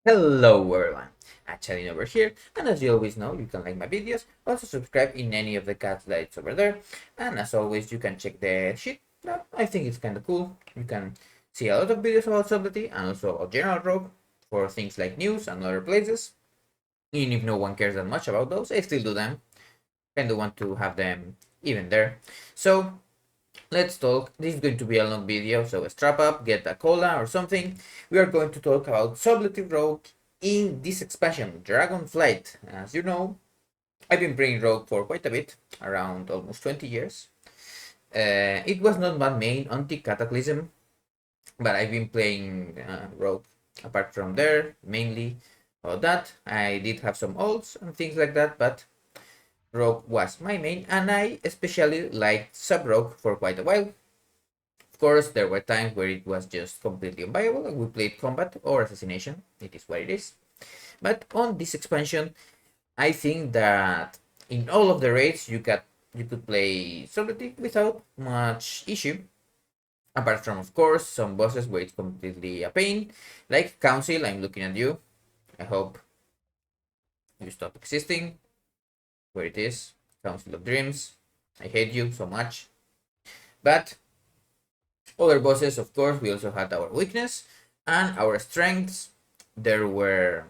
Hello everyone, Hachadino over here, and as you always know, you can like my videos, also subscribe in any of the cat lights over there, and as always, you can check the sheet. I think it's kind of cool. You can see a lot of videos about Subtlety and also about General Rogue for things like news and other places. Even if no one cares that much about those, I still do them. Kind of want to have them even there. So let's talk. This is going to be a long video, so strap up, get a cola or something. We are going to talk about Sublative Rogue in this expansion, Dragonflight. As you know, I've been playing Rogue for quite a bit, around almost 20 years. It was not my main until Cataclysm, but I've been playing Rogue apart from there, mainly about that. I did have some ults and things like that, but Rogue was my main, and I especially liked Sub Rogue for quite a while. Of course, there were times where it was just completely unviable and we played combat or assassination. It is what it is. But on this expansion, I think that in all of the raids you could play Solidity without much issue. Apart from, of course, some bosses where it's completely a pain. Like Council, I'm looking at you. I hope you stop existing. Where it is. Council of Dreams. I hate you so much. But other bosses, of course, we also had our weakness and our strengths. There were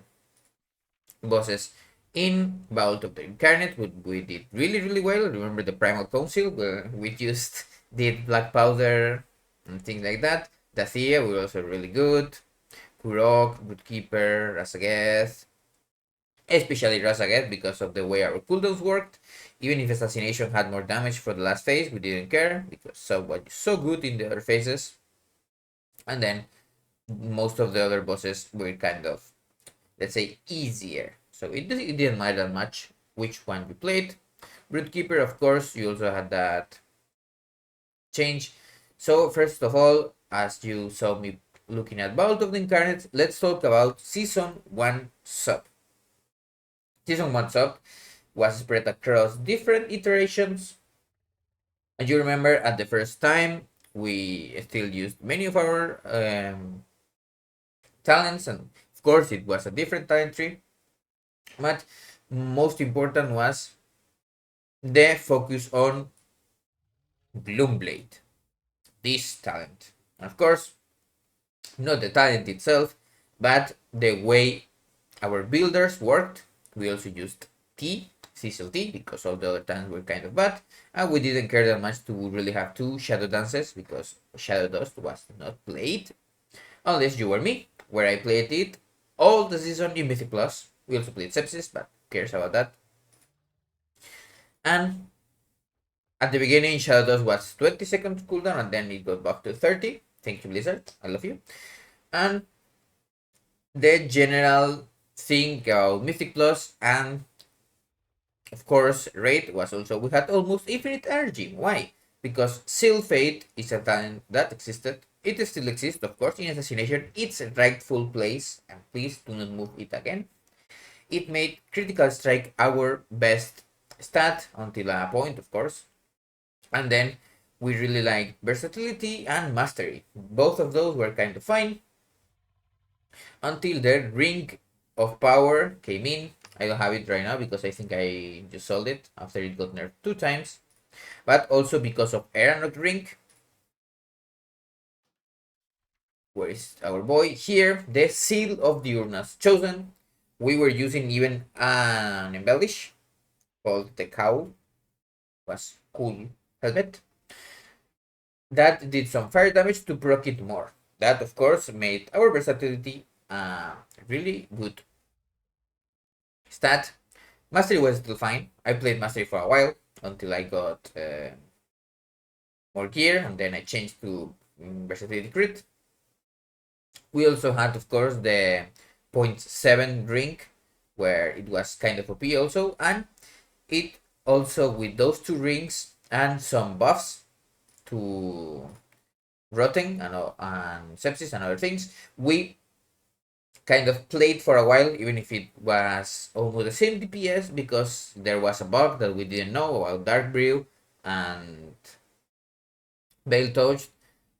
bosses in Vault of the Incarnate, we did really well. Remember the Primal Council, where we just did Black Powder and things like that. Dathia, we were also really good. Kurok, Bootkeeper, Rasageth, especially Rasageth because of the way our cooldowns worked. Even if Assassination had more damage for the last phase, we didn't care because so was so good in the other phases. And then most of the other bosses were kind of, let's say, easier. So it didn't matter that much which one you played. Broodkeeper, of course, you also had that change. So first of all, as you saw me looking at Vault of the Incarnate, let's talk about Season 1 sub. Season 1 sub was spread across different iterations. And you remember at the first time, we still used many of our talents, and of course it was a different talent tree. But most important was the focus on Gloomblade, this talent. And of course, not the talent itself, but the way our builders worked. We also used T, Cecil T, because all the other talents were kind of bad. And we didn't care that much to really have two Shadow Dances, because Shadow Dust was not played. Unless you were me, where I played it all the season in Mythic Plus. We also played Sepsis, but who cares about that? And at the beginning, Shadow Dust was 20 seconds cooldown, and then it got back to 30. Thank you, Blizzard. I love you. And the general thing about Mythic Plus and, of course, Raid was also we had almost infinite energy. Why? Because Seal Fate is a talent that existed. It still exists, of course, in Assassination. Its rightful place, and please do not move it again. It made Critical Strike our best stat until a point, of course. And then we really liked Versatility and Mastery. Both of those were kind of fine until the Ring of Power came in. I don't have it right now because I think I just sold it after it got nerfed 2 times. But also because of Aeronautic Ring. Where is our boy? Here, the Seal of the Urnas chosen. We were using even an embellish called the Cowl. Was cool helmet. That did some fire damage to proc it more. That, of course, made our versatility really good stat. Mastery was still fine. I played Mastery for a while until I got more gear, and then I changed to Versatility Crit. We also had, of course, the 0.7 drink, where it was kind of OP also, and it also, with those two rings and some buffs to Rotting and Sepsis and other things, we kind of played for a while, even if it was almost the same DPS, because there was a bug that we didn't know about Dark Brew and Veil Touch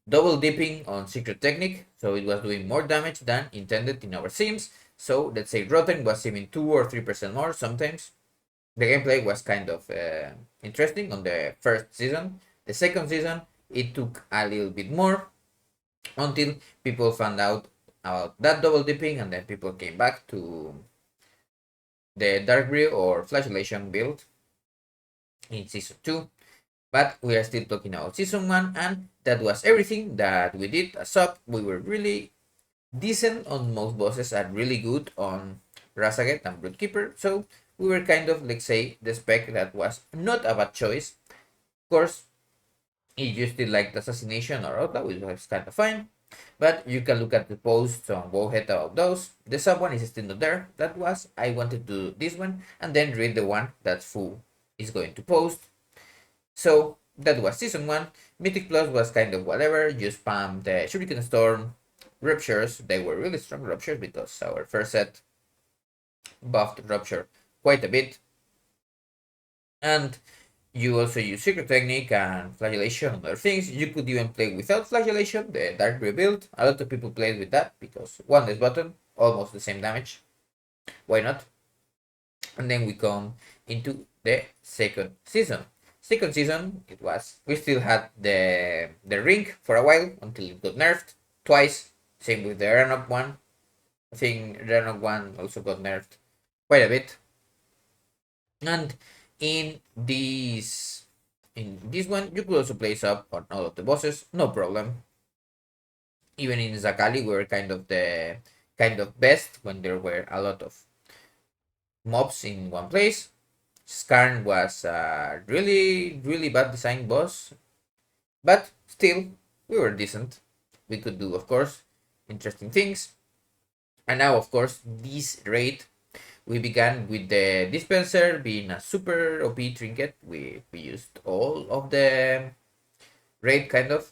double dipping on Secret Technique, so it was doing more damage than intended in our sims. So let's say Rotten was even 2 or 3% more sometimes. The gameplay was kind of interesting on the first season. The second season, it took a little bit more until people found out about that double dipping, and then people came back to the dark brew or flagellation build in season 2. But we are still talking about season 1, and that was everything that we did as up. We were really decent on most bosses and really good on Razaget and Broodkeeper, so we were kind of, let's say, the spec that was not a bad choice. Of course, if you still liked Assassination or Outlaw, which was kind of fine, but you can look at the posts on Wowhead about those. The sub one is still not there. That was, I wanted to do this one and then read the one that Fu is going to post. So that was season 1. Mythic Plus was kind of whatever. You spam the Shuriken Storm Ruptures. They were really strong Ruptures because our first set buffed Rupture quite a bit. And you also use Secret Technique and Flagellation and other things. You could even play without Flagellation, the Dark Rebuild. A lot of people played with that because one less button, almost the same damage. Why not? And then we come into the second season. Second season, we still had the ring for a while until it got nerfed twice. Same with the Ranok one. I think Ranok one also got nerfed quite a bit. And in this one, you could also place up on all of the bosses, no problem. Even in Zakali, we were kind of best when there were a lot of mobs in one place. Skarn was a really, really bad design boss, but still, we were decent. We could do, of course, interesting things. And now, of course, this raid, we began with the dispenser being a super OP trinket. We used all of the raid, kind of.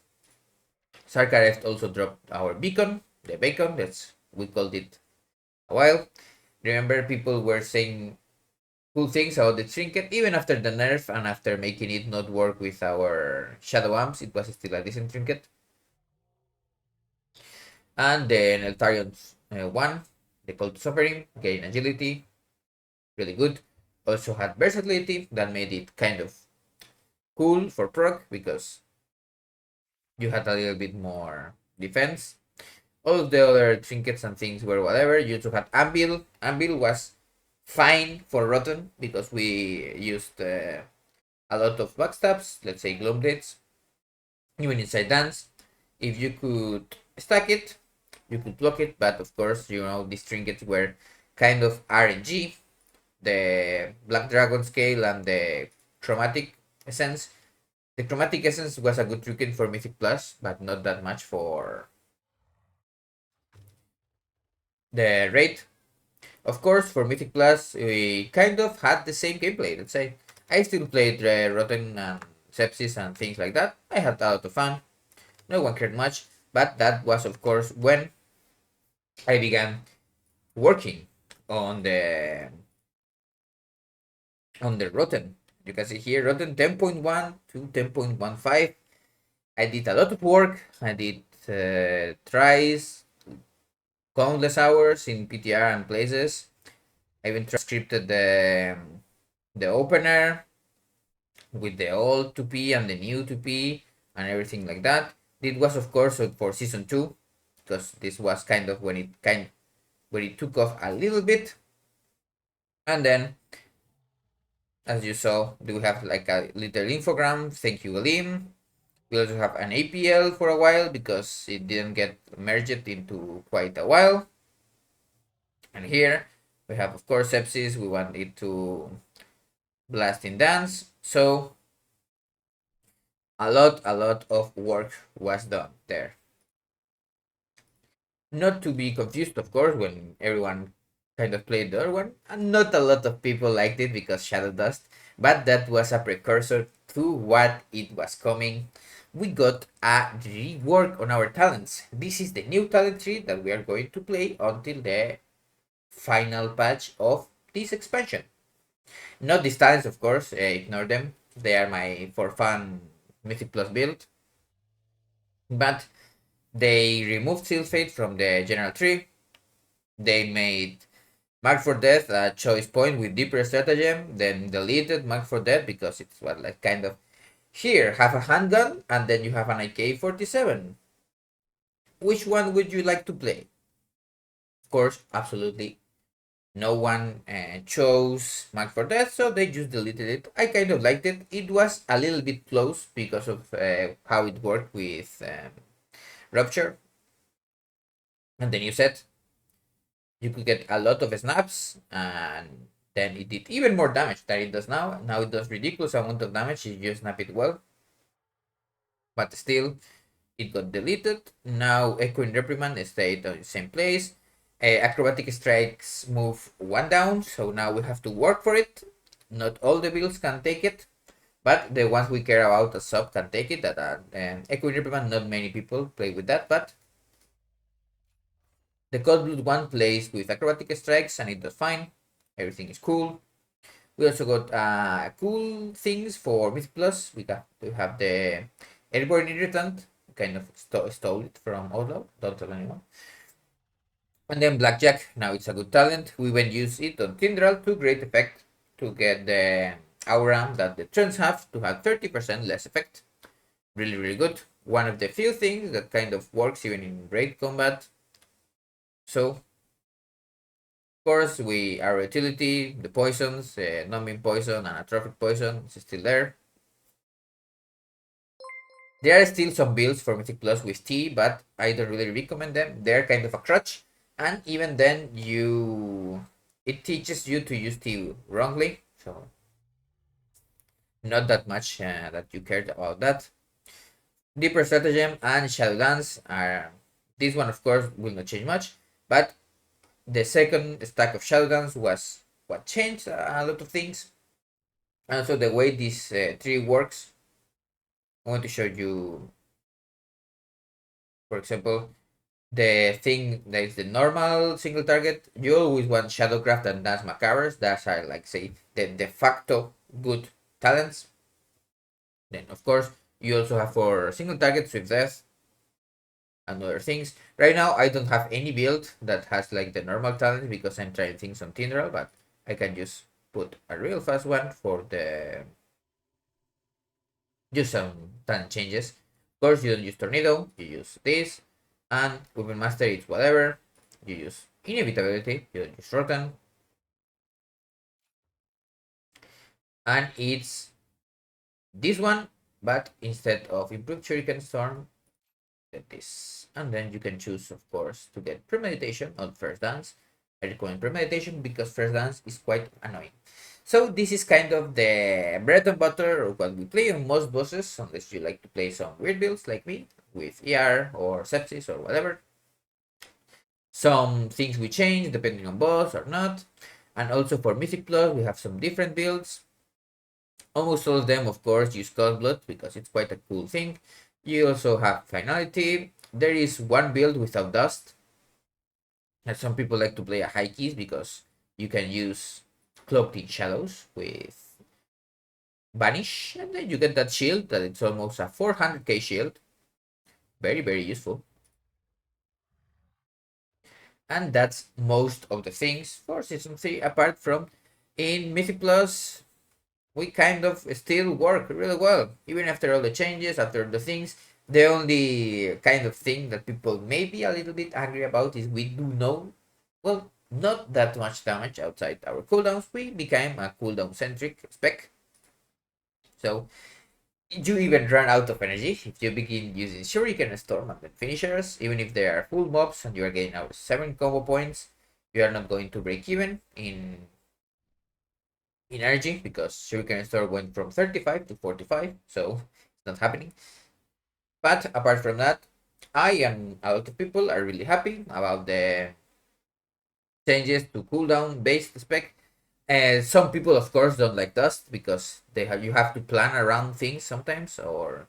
Sarkareth also dropped our beacon, the bacon, we called it a while. Remember, people were saying cool things about the trinket, even after the nerf and after making it not work with our shadow amps, it was still a decent trinket. And then Eltarion's one, the Call to Suffering, gain agility, really good. Also had versatility that made it kind of cool for proc because you had a little bit more defense. All of the other trinkets and things were whatever. You also had Anvil. Anvil was fine for Rotten because we used a lot of backstabs, let's say Gloom Blades. Even inside dance, if you could stack it, you could block it, but of course, these trinkets were kind of RNG. The Black Dragon Scale and the Chromatic Essence. The Chromatic Essence was a good trinket for Mythic Plus, but not that much for the raid. Of course, for Mythic Plus, we kind of had the same gameplay, let's say. I still played Rotten and Sepsis and things like that. I had a lot of fun. No one cared much, but that was, of course, when I began working on the Rotten. You can see here Rotten 10.1 to 10.15. I did a lot of work. I did tries, countless hours in PTR and places. I even scripted the opener with the old 2P and the new 2P and everything like that. It was, of course, for season 2 because this was kind of when it took off a little bit. And then, as you saw, we have like a little infogram. Thank you, Alim. We also have an APL for a while because it didn't get merged into quite a while. And here we have, of course, Sepsis. We want it to blast in dance. So a lot of work was done there. Not to be confused, of course, when everyone kind of played the other one. And not a lot of people liked it because Shadow Dust, but that was a precursor to what it was coming. We got a rework on our talents. This is the new talent tree that we are going to play until the final patch of this expansion. Not these talents, of course, ignore them. They are my for fun Mythic Plus build. But they removed Seal Fate from the general tree. They made Mark for Death a choice point with deeper stratagem, then deleted Mark for Death because it's what like kind of here have a handgun and then you have an AK-47. Which one would you like to play? Of course, absolutely no one chose Mark for Death, so they just deleted it. I kind of liked it. It was a little bit close because of how it worked with Rupture and the new set. You could get a lot of snaps, and then it did even more damage than it does now. Now it does ridiculous amount of damage if you snap it well, but still, it got deleted. Now Echoing Reprimand stayed on the same place. Acrobatic Strikes move one down, so now we have to work for it. Not all the builds can take it, but the ones we care about as sub can take it. That are Echoing Reprimand, not many people play with that, but the Cold Blood one plays with Acrobatic Strikes and it does fine. Everything is cool. We also got cool things for Myth Plus. We have the Airborne Irritant, kind of stole it from Outlaw, don't tell anyone. And then Blackjack, now it's a good talent. We even use it on Tindral to great effect to get the aura that the trends have to have 30% less effect. Really, really good. One of the few things that kind of works even in raid combat. So, of course, our utility, the poisons, numbing poison and atrophic poison is still there. There are still some builds for Mythic Plus with T, but I don't really recommend them. They're kind of a crutch, and even then, it teaches you to use T wrongly, so not that much that you cared about that. Deeper Stratagem and Shadow Dance are this one, of course, will not change much, but the second stack of Shadow Dance was what changed a lot of things, and also the way this tree works. I want to show you, for example, the thing that is the normal single target. You always want Shadowcraft and Dance Macabres. That's are like say the de facto good talents. Then of course you also have for single target Swift Death and other things. Right now I don't have any build that has like the normal talents because I'm trying things on Tindral, but I can just put a real fast one for the just some talent changes. Of course you don't use Tornado, you use this. And Weapon Master, it's whatever. You use Inevitability, you don't use Rotten. And it's this one, but instead of Improved Shuriken Storm, get this. And then you can choose, of course, to get Premeditation on First Dance. I recommend Premeditation because First Dance is quite annoying. So this is kind of the bread and butter of what we play on most bosses, unless you like to play some weird builds like me, with ER or Sepsis or whatever. Some things we change depending on boss or not. And also for Mythic Plus, we have some different builds. Almost all of them, of course, use Cold Blood because it's quite a cool thing. You also have Finality. There is one build without Dust. And some people like to play a High Keys because you can use Cloaked in Shadows with Vanish. And then you get that shield that it's almost a 400k shield. Very, very useful. And that's most of the things for Season 3, apart from in Mythic Plus, we kind of still work really well. Even after all the changes, after the things, the only kind of thing that people may be a little bit angry about is we do know, well, not that much damage outside our cooldowns. We became a cooldown centric spec. So you even run out of energy if you begin using Shuriken Storm and then finishers. Even if they are full mobs and you are getting out 7 combo points, you are not going to break even in energy because Shuriken Storm went from 35 to 45, so it's not happening. But apart from that, I and a lot of people are really happy about the changes to cooldown based spec. Some people, of course, don't like Dust because you have to plan around things sometimes or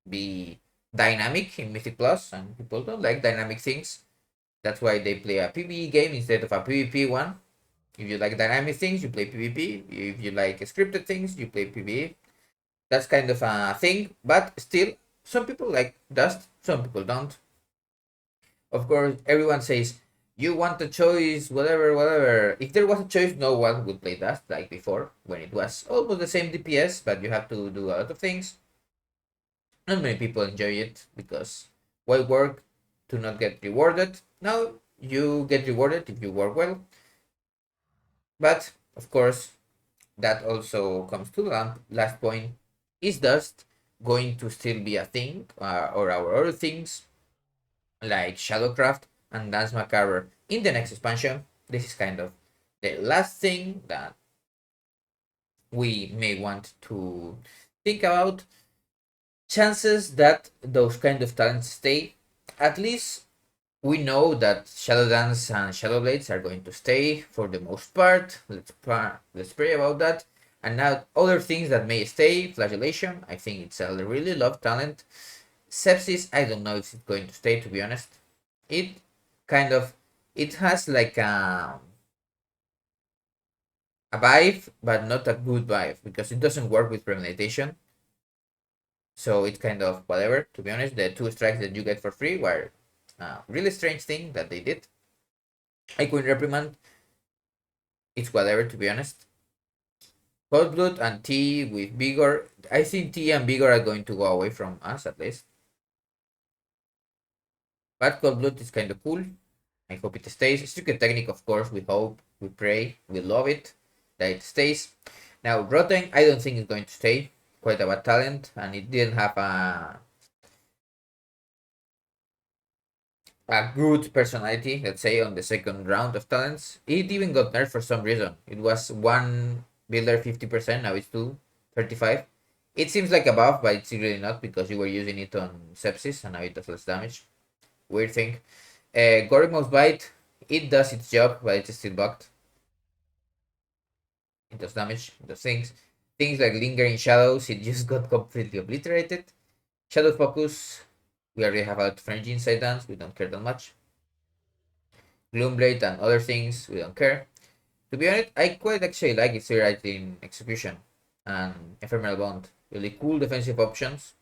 be dynamic in Mythic Plus, and people don't like dynamic things. That's why they play a PvE game instead of a PvP one. If you like dynamic things, you play PvP. If you like scripted things, you play PvE. That's kind of a thing, but still, some people like Dust, some people don't. Of course, everyone says You want a choice, whatever, whatever. If there was a choice, no one would play that like before, when it was almost the same DPS, but you have to do a lot of things. Not many people enjoy it because why work to not get rewarded? Now you get rewarded if you work well, but of course that also comes to the last point. Is Dust going to still be a thing, or our other things like Shadowcraft and Dance Macabre in the next expansion? This is kind of the last thing that we may want to think about. Chances that those kind of talents stay, at least we know that Shadow Dance and Shadow Blades are going to stay for the most part. Let's pray about that. And now other things that may stay, Flagellation, I think it's a really loved talent. Sepsis, I don't know if it's going to stay, to be honest. It kind of, it has like a vibe, but not a good vibe, because it doesn't work with premeditation. So it's kind of whatever, to be honest. The 2 strikes that you get for free were a really strange thing that they did. I couldn't reprimand. It's whatever, to be honest. Cold Blood and T with Vigor. I think T and Vigor are going to go away from us, at least. But Cold Blood is kind of cool. I hope it stays. Secret Technique, of course, we hope, we pray, we love it, that it stays. Now, Rotten, I don't think it's going to stay. Quite a bad talent, and it didn't have a good personality, let's say, on the second round of talents. It even got nerfed for some reason. It was 1 builder 50%, now it's 235. It seems like a buff, but it's really not, because you were using it on Sepsis and now it does less damage. Weird thing. Gorimo's Bite, it does its job, but it's still bugged. It does damage, it does things. Things like Lingering Shadows, it just got completely obliterated. Shadow Focus, we already have a lot of Frenzy inside dance, we don't care that much. Gloomblade and other things, we don't care. To be honest, I quite actually like its in Execution and Ephemeral Bond. Really cool defensive options.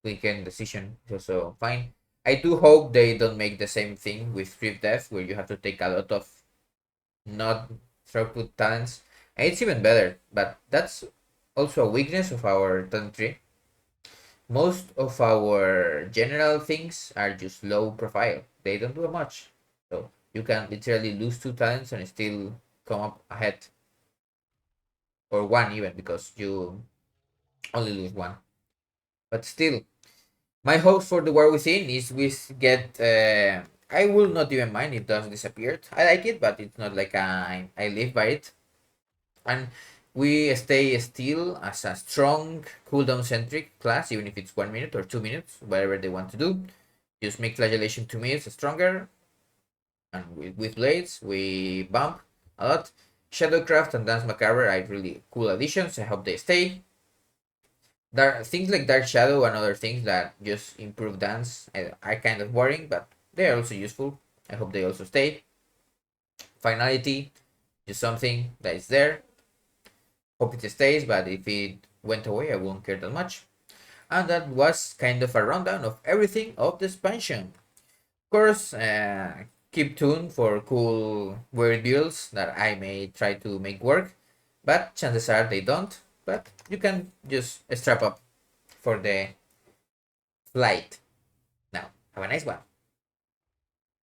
Weekend Decision is also fine. I do hope they don't make the same thing with Thrift Death, where you have to take a lot of not throughput talents. And it's even better, but that's also a weakness of our talent tree. Most of our general things are just low profile. They don't do much. So you can literally lose 2 talents and still come up ahead. Or 1 even, because you only lose 1. But still, my hopes for the War Within is we get. I will not even mind if it does disappear. I like it, but it's not like I live by it. And we stay still as a strong cooldown centric class, even if it's 1 minute or 2 minutes, whatever they want to do. Just make Flagellation 2 minutes stronger. And with Blades, we bump a lot. Shadowcraft and Dance Macabre are really cool additions. I hope they stay. Things like Dark Shadow and other things that just improve dance are kind of boring, but they are also useful. I hope they also stay. Finality, just something that is there. Hope it stays, but if it went away, I won't care that much. And that was kind of a rundown of everything of the expansion. Of course, keep tuned for cool weird builds that I may try to make work, but chances are they don't. But you can just strap up for the flight. Now, have a nice one.